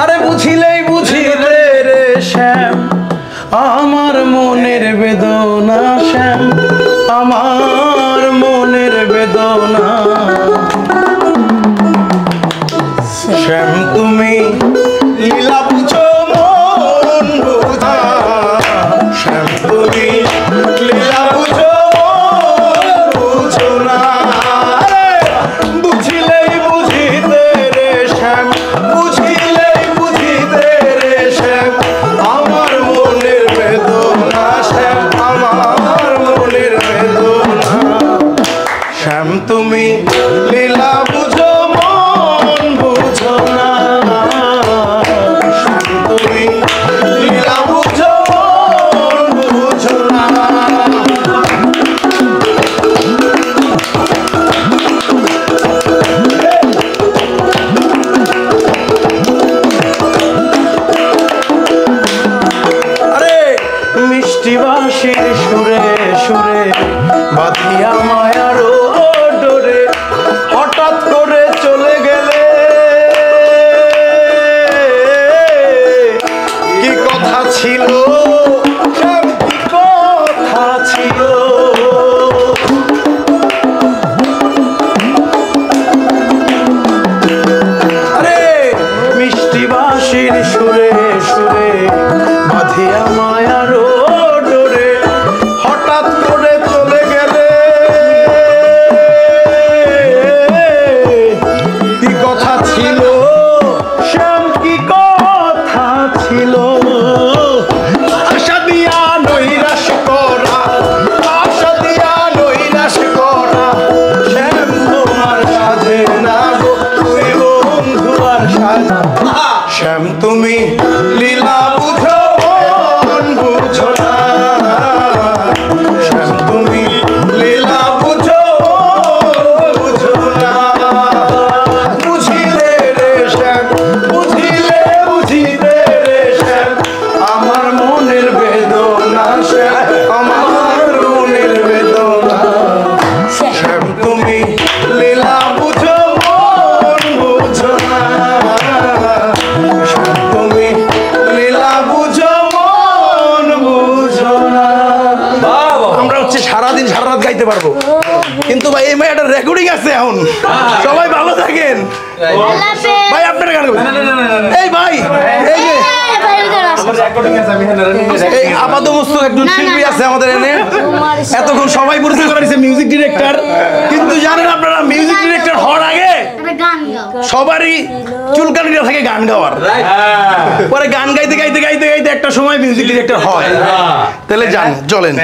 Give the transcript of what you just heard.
আরে বুঝিলেই বুঝিলে রে শ্যাম আমার মনের বেদনা শ্যাম আমার মনের বেদনা শ্যাম তুমি লীলা বুঝো মন বুঝা শ্যাম তুমি লীলা বুঝো বুঝো না বুঝিলেই বুঝিতে রে শ্যাম বুঝিলেই বুঝিতে রে শ্যাম আমার মনের বেদনা শ্যাম আমার মনের বেদনা শ্যাম তুমি লীলা বুঝো মন বুঝো না শ্যাম তুমি লীলা বুঝো মন বুঝো না মিষ্টি বাঁশির সুরে সুরে বাঁধিয়া মায়ার ডোরে হঠাৎ করে চলে গেলে কি কথা ছিল কি কথা ছিল আরে মিষ্টি বাঁশির সুরে সুরে বাঁধিয়া মায়ার ডোরে হঠাৎ করে চলে গেলে কি কথা ছিল শ্যাম কি কথা ছিল আশা দিয়া নৈরাশ করা আশা দিয়া নৈরাশ করা শ্যাম তোমার সাধে না গো তুই বন্ধু আর সাধে শ্যাম তুমি লীলা বুঝো মন বুঝো না শ্যাম তুমি লীলা বুঝো বুঝো না বুঝিলে রে শ্যাম বুঝিলে বুঝিলে রে শ্যাম আমার মনের বেদনা শ্যাম আমার মনের বেদনা শ্যাম তুমি লীলা বুঝো মন বুঝো না শ্যাম তুমি লীলা বুঝো মন বুঝো না আমরা হচ্ছে সারাদিন সারা রাত গাইতে পারবো কিন্তু ভাই এই মেয়েটার রেকর্ডিং আছে এখন সবাই ভালো থাকেন ভাই আপনার গান এই ভাই এই যে এই আপাতমস্তক একজন শিল্পী আছে আমাদের এনে এতক্ষণ সবাই পরিচয় করেছে মিউজিক ডিরেক্টর কিন্তু জানেন আপনারা মিউজিক ডিরেক্টর হওয়ার আগে সবারই চুলকানিটা থাকে গান গাওয়ার পরে গান গাইতে গাইতে গাইতে গাইতে একটা সময় মিউজিক ডিরেক্টর হয় তাহলে জান চলেন